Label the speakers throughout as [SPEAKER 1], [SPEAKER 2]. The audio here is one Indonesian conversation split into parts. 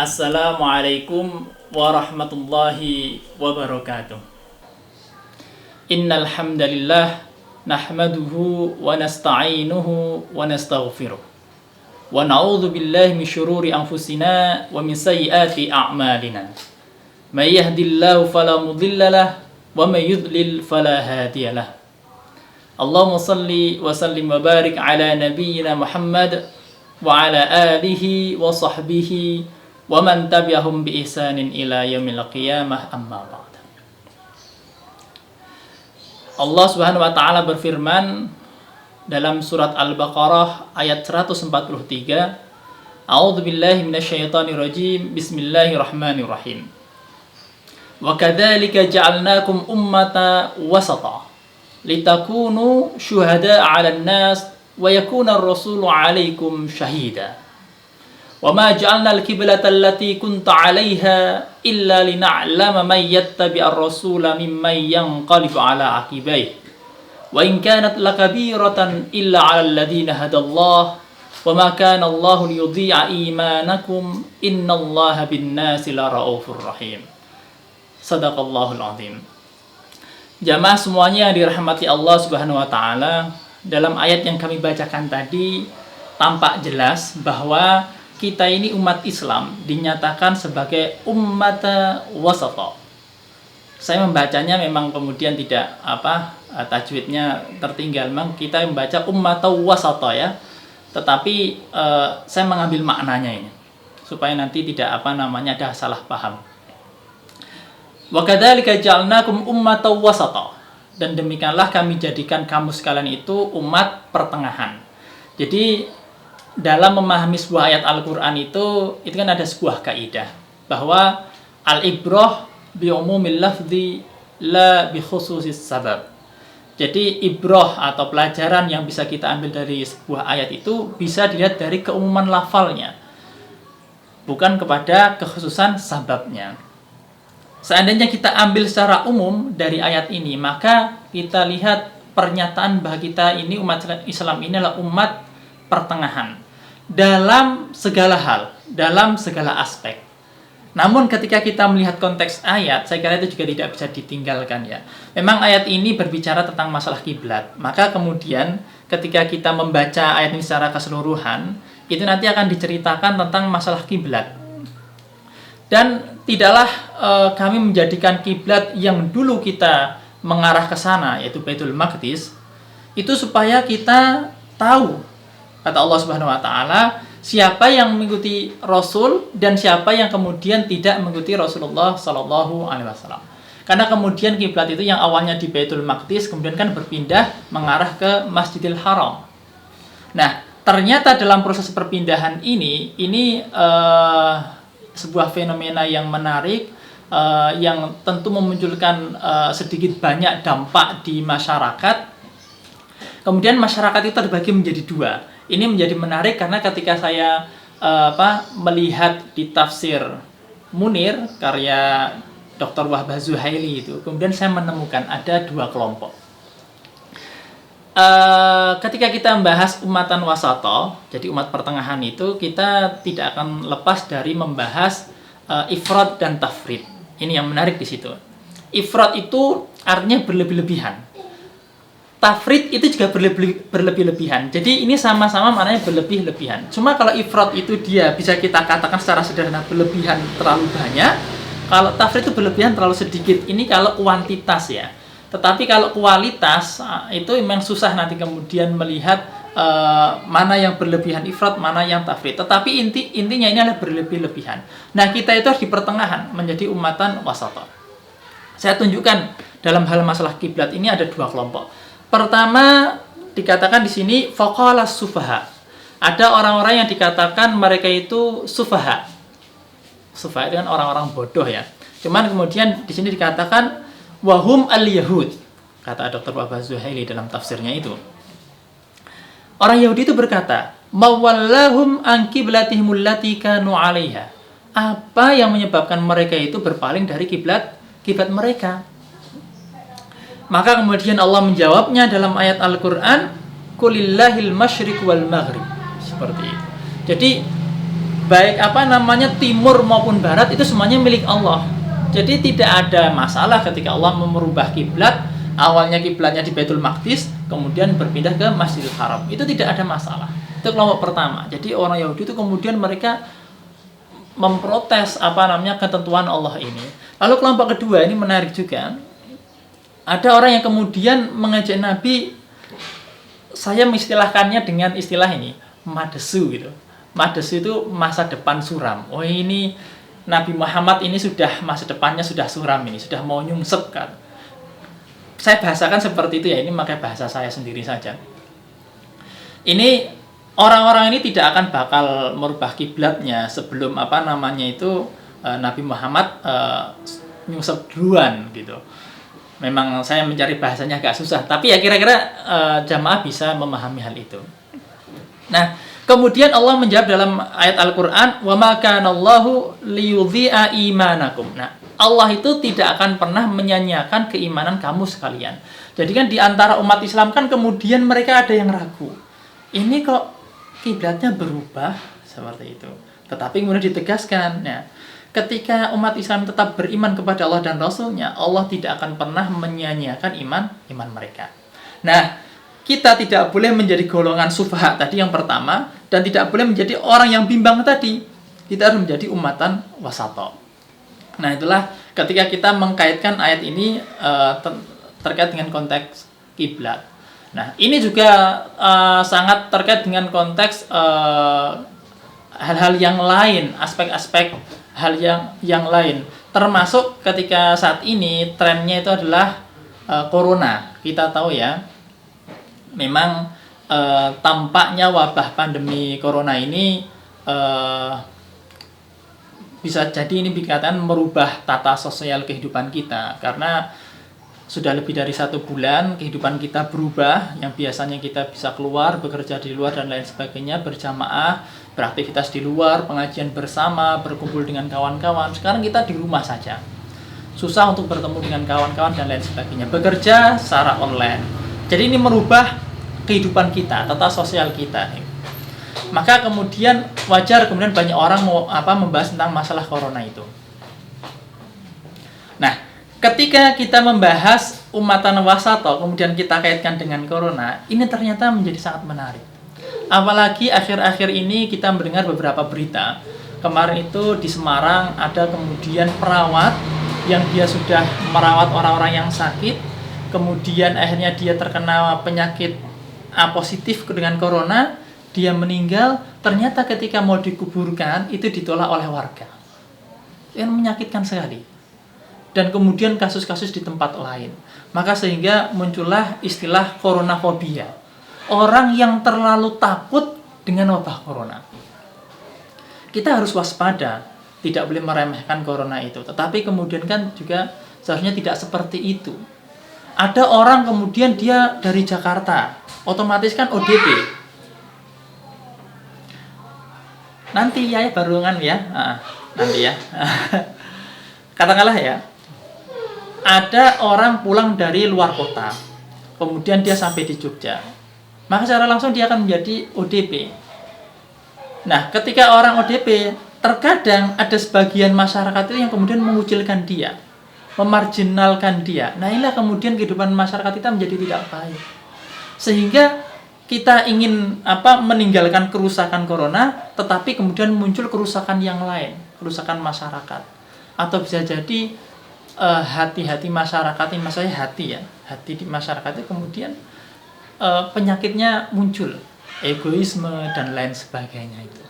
[SPEAKER 1] Assalamualaikum warahmatullahi wabarakatuh. Innal hamdalillah nahmaduhu wa nasta'inuhu wa nastaghfiruh. Wa na'udzu billahi min syururi anfusina wa min sayyiati a'malina. May yahdihillahu fala mudilla lahu wa may yudlil fala hadiya lahu. Allahumma shalli wa sallim wa barik ala nabiyyina Muhammad wa ala alihi wa sahbihi wa man tabi'ahum bi ihsanin ila yaumil qiyamah, amma ba'd. Allah Subhanahu wa taala berfirman dalam surat Al-Baqarah ayat 143, A'udzu billahi minasyaitonir rajim. Bismillahirrahmanirrahim. Wa kadzalika ja'alnakum ummatan wasata litakunu syuhada'a 'alan nas wa yakuna ar-rasulu 'alaikum syahida. Wa ma ja'alna al-qiblata allati kunta 'alaiha illa lina'lama man yattabi'ar rasula mimman yanqalibu 'ala 'aqibaihi. Wa in kanat lakabiratan illa 'alal ladzina hadallah wa ma kana Allahu liyudhi'a imanakum innallaha bin-nasi laraufur rahim. Shadaqallahul 'azim. Jamaah semuanya yang dirahmati Allah Subhanahu wa taala, dalam ayat yang kami bacakan tadi tampak jelas bahwa kita ini umat Islam dinyatakan sebagai ummata wasata. Saya membacanya memang kemudian tidak tajwidnya tertinggal, memang kita membaca ummata wasata ya. Tetapi saya mengambil maknanya ini supaya nanti tidak ada salah paham. Wa kadzalika ja'alnakum ummatan wasata, dan demikianlah kami jadikan kamu sekalian itu umat pertengahan. Jadi dalam memahami sebuah ayat Al-Qur'an itu kan ada sebuah kaidah bahwa al-ibrah bi umumil lafzi la bi khususis sabab. Jadi ibrah atau pelajaran yang bisa kita ambil dari sebuah ayat itu bisa dilihat dari keumuman lafalnya, bukan kepada kekhususan sababnya. Seandainya kita ambil secara umum dari ayat ini, maka kita lihat pernyataan bahwa kita ini umat Islam ini adalah umat pertengahan dalam segala hal, dalam segala aspek. Namun ketika kita melihat konteks ayat, saya kira itu juga tidak bisa ditinggalkan ya. Memang ayat ini berbicara tentang masalah kiblat, maka kemudian ketika kita membaca ayat ini secara keseluruhan, itu nanti akan diceritakan tentang masalah kiblat. Dan tidaklah kami menjadikan kiblat yang dulu kita mengarah ke sana, yaitu Baitul Maqdis, itu supaya kita tahu, kata Allah Subhanahu wa taala, siapa yang mengikuti Rasul dan siapa yang kemudian tidak mengikuti Rasulullah Sallallahu Alaihi Wasallam. Karena kemudian kiblat itu yang awalnya di Baitul Maqdis kemudian kan berpindah mengarah ke Masjidil Haram. Nah, ternyata dalam proses perpindahan ini sebuah fenomena yang menarik, yang tentu memunculkan sedikit banyak dampak di masyarakat. Kemudian masyarakat itu terbagi menjadi dua. Ini menjadi menarik karena ketika saya melihat di tafsir Munir karya Dr. Wahbah Zuhaili itu, kemudian saya menemukan ada dua kelompok. Ketika kita membahas umatan wasata, jadi umat pertengahan itu, kita tidak akan lepas dari membahas ifrad dan tafrid. Ini yang menarik di situ. Ifrad itu artinya berlebih-lebihan. Tafrid itu juga berlebih-lebihan. Jadi ini sama-sama maknanya berlebih-lebihan. Cuma kalau ifrad itu dia bisa kita katakan secara sederhana berlebihan terlalu banyak. Kalau tafrid itu berlebihan terlalu sedikit. Ini kalau kuantitas ya. Tetapi kalau kualitas itu memang susah nanti kemudian melihat mana yang berlebihan ifrad, mana yang tafrid. Tetapi intinya ini adalah berlebih-lebihan. Nah, kita itu harus di pertengahan menjadi umatan wasata. Saya tunjukkan dalam hal masalah kiblat ini ada dua kelompok. Pertama dikatakan di sini faqala sufaha. Ada orang-orang yang dikatakan mereka itu sufaha. Sufaha itu kan orang-orang bodoh ya. Cuman kemudian di sini dikatakan wahum al-yahud, kata Dr. Wahbah Zuhaili dalam tafsirnya itu. Orang Yahudi itu berkata, mawallahum an qiblatihimul lati kanu 'alaiha. Apa yang menyebabkan mereka itu berpaling dari kiblat mereka? Maka kemudian Allah menjawabnya dalam ayat Al-Qur'an, qulillahil masyriq wal maghrib. Seperti itu. Jadi baik timur maupun barat itu semuanya milik Allah. Jadi tidak ada masalah ketika Allah merubah kiblat. Awalnya kiblatnya di Baitul Maqdis, kemudian berpindah ke Masjidil Haram. Itu tidak ada masalah. Itu kelompok pertama. Jadi orang Yahudi itu kemudian mereka memprotes ketentuan Allah ini. Lalu kelompok kedua ini menarik juga. Ada orang yang kemudian mengajak Nabi, saya mengistilahkannya dengan istilah ini, madesu gitu. Madesu itu masa depan suram. Oh, ini Nabi Muhammad ini sudah masa depannya sudah suram ini, sudah mau nyungsep kan. Saya bahasakan seperti itu ya, ini pakai bahasa saya sendiri saja. Ini orang-orang ini tidak akan bakal merubah kiblatnya sebelum Nabi Muhammad nyungsep duluan gitu. Memang saya mencari bahasanya agak susah, tapi ya kira-kira jamaah bisa memahami hal itu. Nah, kemudian Allah menjawab dalam ayat Al-Qur'an, "Wa ma kana Allahu liyudhi'a imanakum." Nah, Allah itu tidak akan pernah menyanyiakan keimanan kamu sekalian. Jadi kan di antara umat Islam kan kemudian mereka ada yang ragu. Ini kok kiblatnya berubah seperti itu. Tetapi kemudian ditegaskan, ya, ketika umat Islam tetap beriman kepada Allah dan Rasul-Nya, Allah tidak akan pernah menyanyiakan iman mereka. Nah, kita tidak boleh menjadi golongan sufaha tadi yang pertama, dan tidak boleh menjadi orang yang bimbang tadi. Kita harus menjadi umatan wasata. Nah, itulah ketika kita mengkaitkan ayat ini terkait dengan konteks kiblat. Nah, ini juga sangat terkait dengan konteks hal-hal yang lain, aspek-aspek hal yang lain. Termasuk ketika saat ini trennya itu adalah corona. Kita tahu ya, memang tampaknya wabah pandemi corona ini bisa jadi ini dikatakan merubah tata sosial kehidupan kita, karena sudah lebih dari 1 bulan kehidupan kita berubah. Yang biasanya kita bisa keluar, bekerja di luar dan lain sebagainya, berjamaah, beraktivitas di luar, pengajian bersama, berkumpul dengan kawan-kawan. Sekarang kita di rumah saja, susah untuk bertemu dengan kawan-kawan dan lain sebagainya, bekerja secara online. Jadi ini merubah kehidupan kita, tata sosial kita. Maka kemudian wajar kemudian banyak orang membahas tentang masalah corona itu. Nah, ketika kita membahas umatan wasata kemudian kita kaitkan dengan corona, ini ternyata menjadi sangat menarik. Apalagi akhir-akhir ini kita mendengar beberapa berita. Kemarin itu di Semarang ada kemudian perawat yang dia sudah merawat orang-orang yang sakit, kemudian akhirnya dia terkena penyakit A positif dengan corona, dia meninggal. Ternyata ketika mau dikuburkan itu ditolak oleh warga. Yang menyakitkan sekali. Dan kemudian kasus-kasus di tempat lain. Maka sehingga muncullah istilah coronafobia. Orang yang terlalu takut dengan wabah corona. Kita harus waspada, tidak boleh meremehkan corona itu. Tetapi kemudian kan juga seharusnya tidak seperti itu. Ada orang kemudian dia dari Jakarta, otomatis kan ODP. Nanti ya barengan ya. Nanti ya. Katakanlah ya, ada orang pulang dari luar kota, kemudian dia sampai di Jogja, maka secara langsung dia akan menjadi ODP. Nah, ketika orang ODP, terkadang ada sebagian masyarakat itu yang kemudian mengucilkan dia, memarginalkan dia. Nah, inilah kemudian kehidupan masyarakat kita menjadi tidak baik. Sehingga kita ingin meninggalkan kerusakan corona, tetapi kemudian muncul kerusakan yang lain, kerusakan masyarakat. Atau bisa jadi hati-hati masyarakat ini, maksudnya hati di masyarakat itu kemudian penyakitnya muncul, egoisme dan lain sebagainya itu.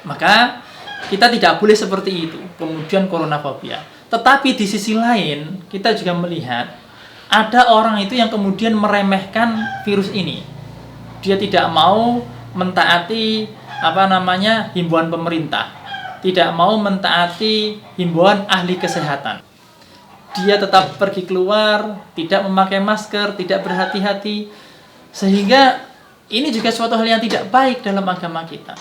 [SPEAKER 1] Maka kita tidak boleh seperti itu, kemudian coronafobia. Tetapi di sisi lain kita juga melihat ada orang itu yang kemudian meremehkan virus ini. Dia tidak mau mentaati himbauan pemerintah, tidak mau mentaati himbauan ahli kesehatan. Dia tetap pergi keluar, tidak memakai masker, tidak berhati-hati, sehingga ini juga suatu hal yang tidak baik dalam agama kita.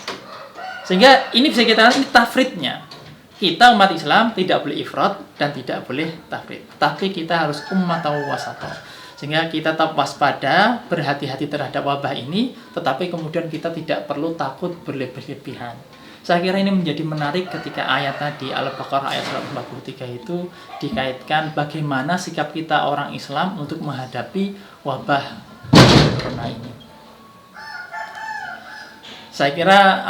[SPEAKER 1] Sehingga ini bisa kita katakan ini tafridnya. Kita umat Islam tidak boleh ifrat dan tidak boleh tafrid, tapi kita harus ummatan wasata. Sehingga kita tetap waspada, berhati-hati terhadap wabah ini, tetapi kemudian kita tidak perlu takut berlebihan. Saya kira ini menjadi menarik ketika ayat tadi Al-Baqarah ayat 143 itu dikaitkan bagaimana sikap kita orang Islam untuk menghadapi wabah corona ini. Saya kira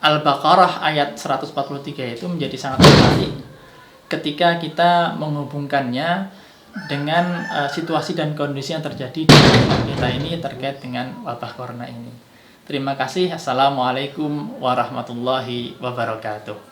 [SPEAKER 1] Al-Baqarah ayat 143 itu menjadi sangat menarik ketika kita menghubungkannya dengan situasi dan kondisi yang terjadi di negara kita ini terkait dengan wabah corona ini. Terima kasih. Assalamualaikum warahmatullahi wabarakatuh.